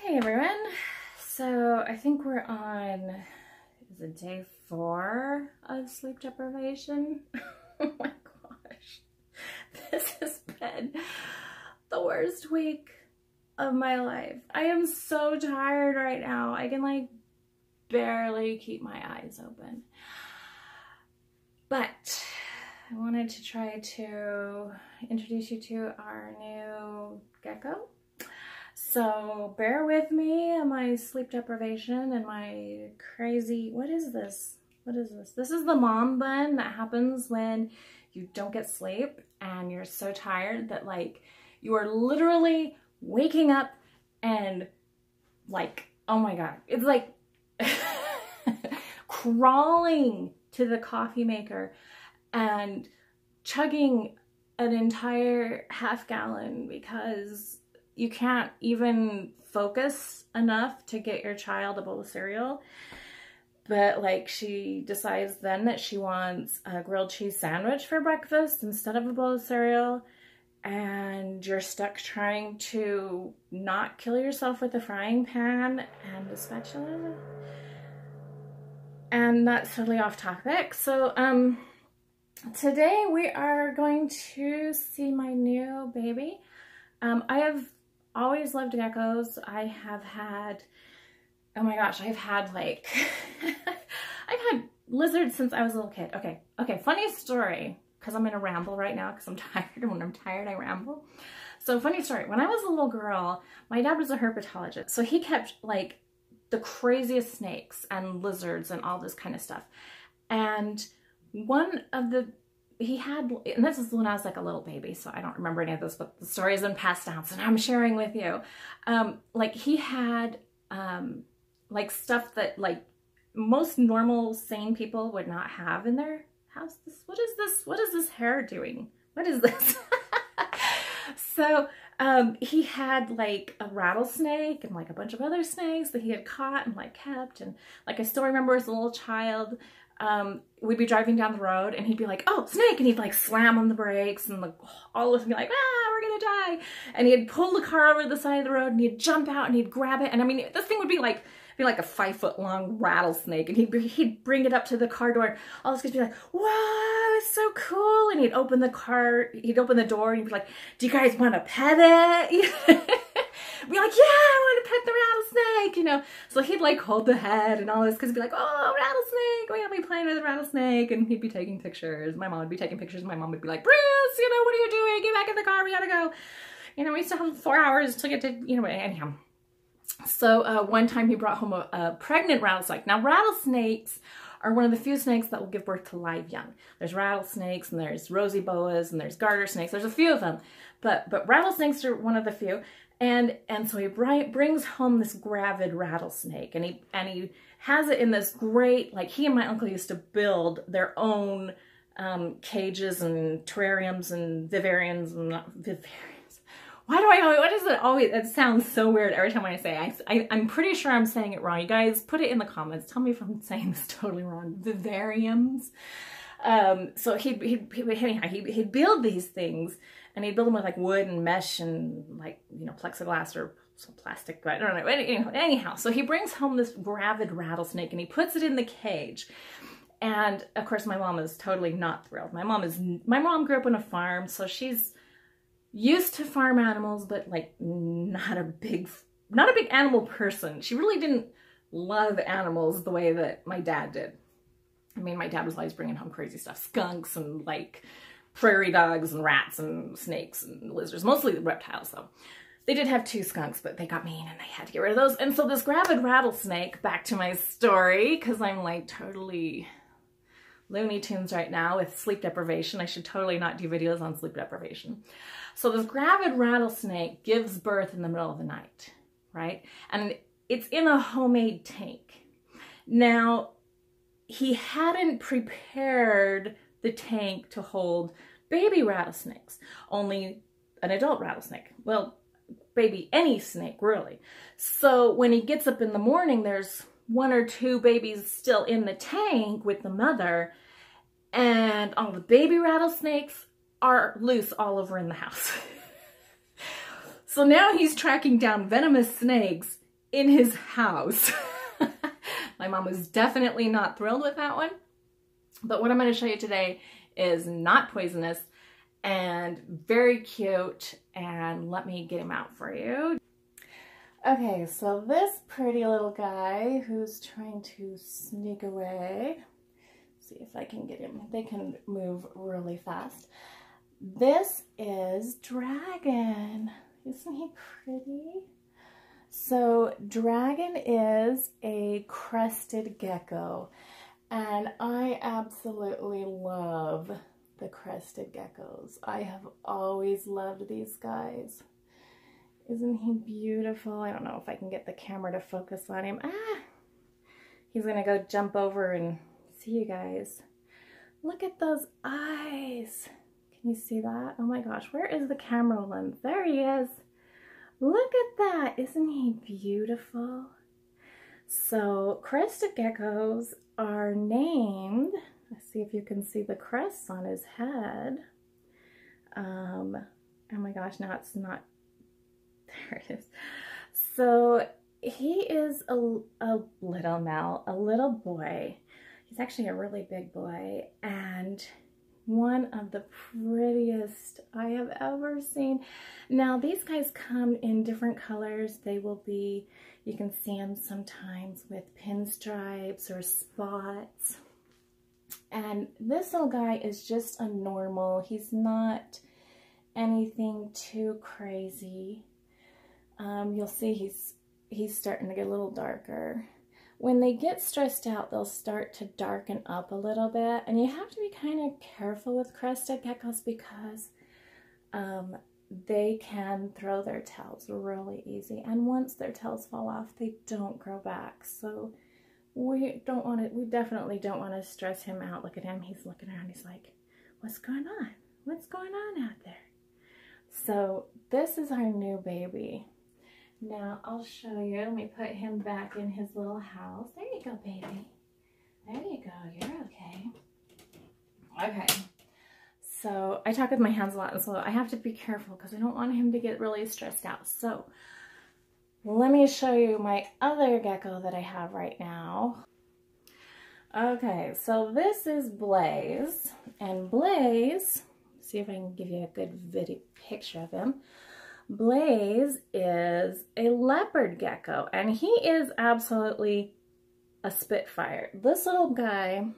Hey everyone, so I think we're on, is it day 4 of sleep deprivation? Oh my gosh, this has been the worst week of my life. I am so tired right now. I can like barely keep my eyes open. But I wanted to try to introduce you to our new gecko. So bear with me and my sleep deprivation and my crazy, what is this? What is this? This is the mom bun that happens when you don't get sleep and you're so tired that like you are literally waking up and like, oh my God, it's like crawling to the coffee maker and chugging an entire half-gallon because you can't even focus enough to get your child a bowl of cereal. But like she decides then that she wants a grilled cheese sandwich for breakfast instead of a bowl of cereal. And you're stuck trying to not kill yourself with a frying pan and a spatula. And that's totally off topic. So today we are going to see my new baby. I have always loved geckos. I have had, oh my gosh, I've had like, I've had lizards since I was a little kid. Okay, funny story, because I'm in a ramble right now because I'm tired, and when I'm tired I ramble. So funny story, when I was a little girl, my dad was a herpetologist, so he kept like the craziest snakes and lizards and all this kind of stuff. And one of the, he had, and this is when I was like a little baby, so I don't remember any of this, but the story has been passed down, so now I'm sharing with you. Like he had like stuff that like most normal sane people would not have in their house. What is this? What is this hair doing? What is this? So he had like a rattlesnake and like a bunch of other snakes that he had caught and like kept, and like I still remember as a little child, we'd be driving down the road and he'd be like, oh, snake, and he'd like slam on the brakes and like all of us would be like, ah, we're gonna die. And he'd pull the car over to the side of the road and he'd jump out and he'd grab it, and I mean this thing would be like a 5-foot-long rattlesnake, and he'd bring it up to the car door. All those kids would be like, wow, it's so cool. And he'd open the door and he'd be like, do you guys want to pet it? Be like, yeah, I want to pet the rattlesnake, you know. So he'd like hold the head and all this, because he'd be like, oh, rattlesnake, we're gonna be playing with a rattlesnake. And he'd be taking pictures. My mom would be taking pictures. My mom would be like, Bruce, you know, what are you doing? Get back in the car, we gotta go. You know, we still have 4 hours to get to, you know, anyhow. So one time he brought home a pregnant rattlesnake. Now rattlesnakes are one of the few snakes that will give birth to live young. There's rattlesnakes and there's rosy boas and there's garter snakes. There's a few of them, but rattlesnakes are one of the few. And so he brings home this gravid rattlesnake, and he has it in this great, like he and my uncle used to build their own cages and terrariums and vivariums and not vivariums. Why do I know? What is it always? It sounds so weird every time when I say it. I'm pretty sure I'm saying it wrong. You guys put it in the comments. Tell me if I'm saying this totally wrong. Vivariums. So he'd build these things, and he'd build them with like wood and mesh and like, you know, plexiglass or some plastic, but I don't know. Anyhow, so he brings home this gravid rattlesnake and he puts it in the cage. And of course my mom is totally not thrilled. My mom grew up on a farm, so she's used to farm animals, but like not a big animal person. She really didn't love animals the way that my dad did. I mean, my dad was always bringing home crazy stuff, skunks and like prairie dogs and rats and snakes and lizards, mostly the reptiles though. They did have 2 skunks, but they got mean and they had to get rid of those. And so this gravid rattlesnake, back to my story, because I'm like totally Looney Tunes right now with sleep deprivation. I should totally not do videos on sleep deprivation. So this gravid rattlesnake gives birth in the middle of the night, right? And it's in a homemade tank. Now, he hadn't prepared the tank to hold baby rattlesnakes, only an adult rattlesnake. Well, baby, any snake, really. So when he gets up in the morning, there's 1 or 2 babies still in the tank with the mother, and all the baby rattlesnakes are loose all over in the house. So now he's tracking down venomous snakes in his house. My mom was definitely not thrilled with that one. But what I'm going to show you today is not poisonous and very cute. And let me get him out for you. Okay, so this pretty little guy who's trying to sneak away. See if I can get him. They can move really fast. This is Dragon. Isn't he pretty? So Dragon is a crested gecko, and I absolutely love the crested geckos. I have always loved these guys. Isn't he beautiful? I don't know if I can get the camera to focus on him. Ah! He's gonna go jump over and see you guys. Look at those eyes. Can you see that? Oh my gosh, where is the camera lens? There he is. Look at that. Isn't he beautiful? So crested geckos are named, let's see if you can see the crests on his head. Oh my gosh, now it's not, there it is. So he is a little male, a little boy. He's actually a really big boy and one of the prettiest I have ever seen. Now these guys come in different colors. They will be, you can see them sometimes with pinstripes or spots. And this little guy is just a normal. He's not anything too crazy. You'll see he's starting to get a little darker. When they get stressed out, they'll start to darken up a little bit. And you have to be kind of careful with crested geckos because they can throw their tails really easy. And once their tails fall off, they don't grow back. So we definitely don't want to stress him out. Look at him. He's looking around. He's like, what's going on? What's going on out there? So this is our new baby. Now, I'll show you. Let me put him back in his little house. There you go, baby. There you go. You're okay. Okay. So, I talk with my hands a lot, and so I have to be careful because I don't want him to get really stressed out. So, let me show you my other gecko that I have right now. Okay, so this is Blaze. And Blaze, see if I can give you a good video picture of him. Blaze is a leopard gecko, and he is absolutely a spitfire. This little guy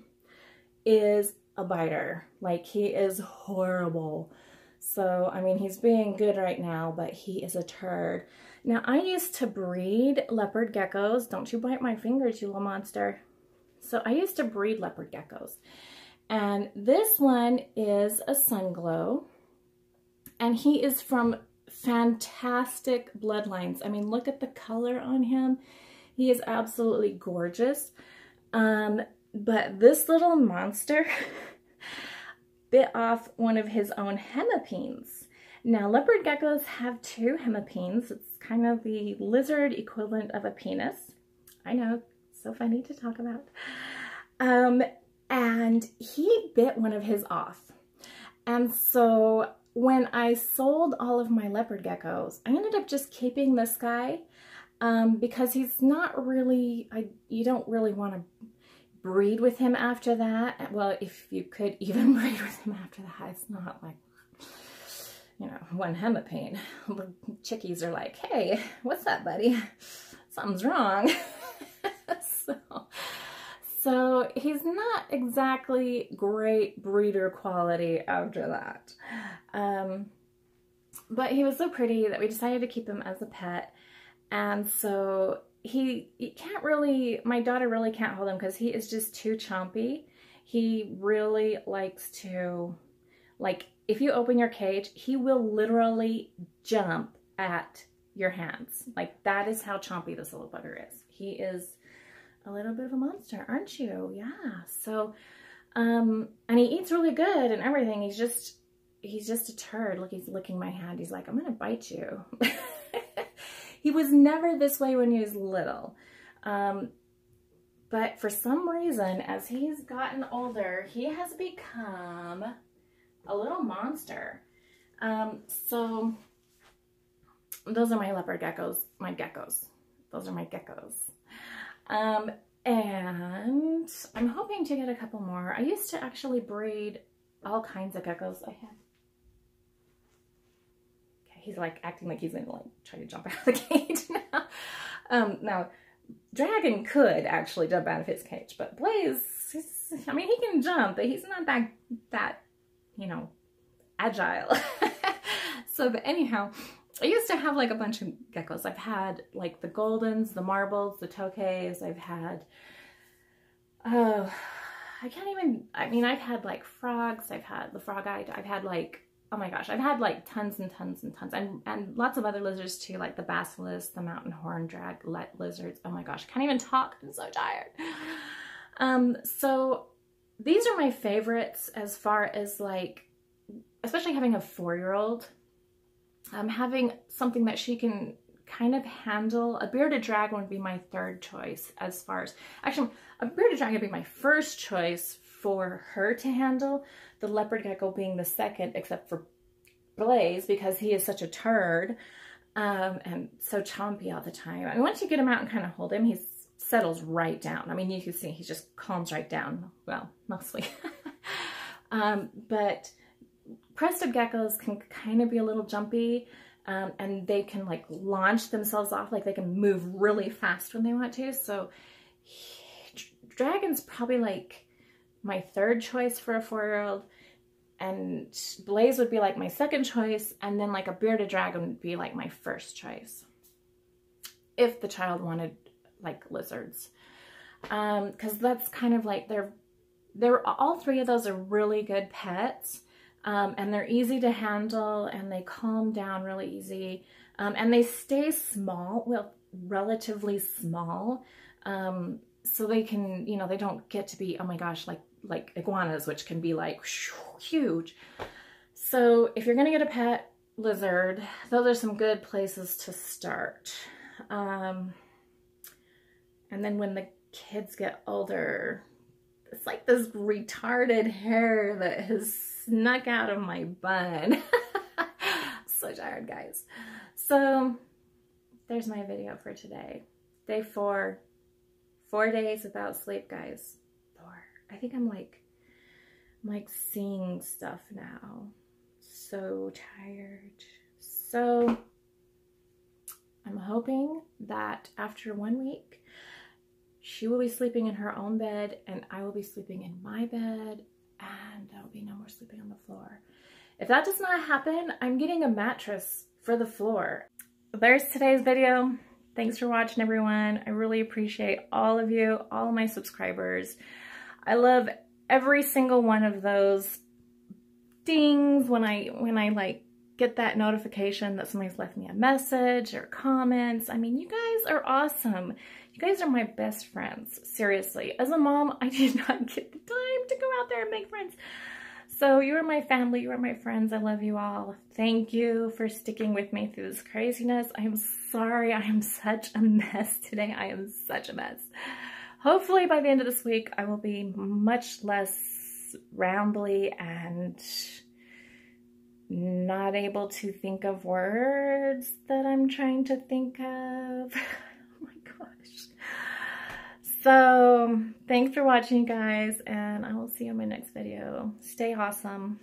is a biter. Like, he is horrible. So, I mean, he's being good right now, but he is a turd. Now, I used to breed leopard geckos. Don't you bite my fingers, you little monster. So, I used to breed leopard geckos. And this one is a sunglow, and he is from fantastic bloodlines. I mean, look at the color on him. He is absolutely gorgeous. But this little monster bit off one of his own hemipenes. Now, leopard geckos have two hemipenes. It's kind of the lizard equivalent of a penis. I know, so funny to talk about. And he bit one of his off. And so when I sold all of my leopard geckos, I ended up just keeping this guy because he's not really, you don't really want to breed with him after that. Well, if you could even breed with him after that, it's not like, you know, one hemipene. The chickies are like, hey, what's up, buddy? Something's wrong. So he's not exactly great breeder quality after that. But he was so pretty that we decided to keep him as a pet. And so he can't really, my daughter really can't hold him because he is just too chompy. He really likes to, like, if you open your cage, he will literally jump at your hands. Like, that is how chompy this little bugger is. He is a little bit of a monster, aren't you? Yeah. So, and he eats really good and everything. He's just a turd. Look, he's licking my hand. He's like, I'm gonna bite you. He was never this way when he was little. But for some reason, as he's gotten older, he has become a little monster. So those are my leopard geckos, my geckos. Those are my geckos. And I'm hoping to get a couple more. I used to actually breed all kinds of geckos. I have. Okay, he's like acting like he's gonna like try to jump out of the cage now. Now, Dragon could actually jump out of his cage, but Blaze, I mean, he can jump, but he's not that, you know, agile. So, but anyhow, I used to have like a bunch of geckos. I've had like the goldens, the marbles, the tokays. I've had, I can't even, I mean, I've had like frogs. I've had the frog-eyed. I've had like, oh my gosh, I've had like tons and tons and tons, and lots of other lizards too, like the basilisk, the mountain horn drag lizards. Oh my gosh, I can't even talk. I'm so tired. So these are my favorites as far as like, especially having a 4-year-old. Having something that she can kind of handle. A bearded dragon would be my 3rd choice as far as, actually, a bearded dragon would be my 1st choice for her to handle. The leopard gecko being the 2nd, except for Blaze, because he is such a turd and so chompy all the time. I mean, once you get him out and kind of hold him, he settles right down. I mean, you can see he just calms right down. Well, mostly. But crested geckos can kind of be a little jumpy, and they can like launch themselves off, like they can move really fast when they want to. So Dragon's probably like my 3rd choice for a 4-year-old, and Blaze would be like my 2nd choice, and then like a bearded dragon would be like my 1st choice if the child wanted like lizards, because that's kind of like they're all 3 of those are really good pets. And they're easy to handle, and they calm down really easy, and they stay small, well, relatively small, so they can, you know, they don't get to be, oh my gosh, like iguanas, which can be like huge. So if you're gonna get a pet lizard, those are some good places to start. And then when the kids get older, it's like this retarded hair that has snuck out of my bun. So tired, guys. So there's my video for today. Day 4. 4 days without sleep, guys. 4. I think I'm like seeing stuff now. So tired. So I'm hoping that after 1 week, she will be sleeping in her own bed, and I will be sleeping in my bed, and there will be no more sleeping on the floor. If that does not happen, I'm getting a mattress for the floor. There's today's video. Thanks for watching, everyone. I really appreciate all of you, all my subscribers. I love every single one of those dings when I like get that notification that somebody's left me a message or comments. I mean, you guys are awesome. You guys are my best friends. Seriously. As a mom, I did not get the time to go out there and make friends. So you are my family. You are my friends. I love you all. Thank you for sticking with me through this craziness. I am sorry. I am such a mess today. I am such a mess. Hopefully by the end of this week, I will be much less rambly and not able to think of words that I'm trying to think of. Oh my gosh. So thanks for watching, guys, and I will see you in my next video. Stay awesome.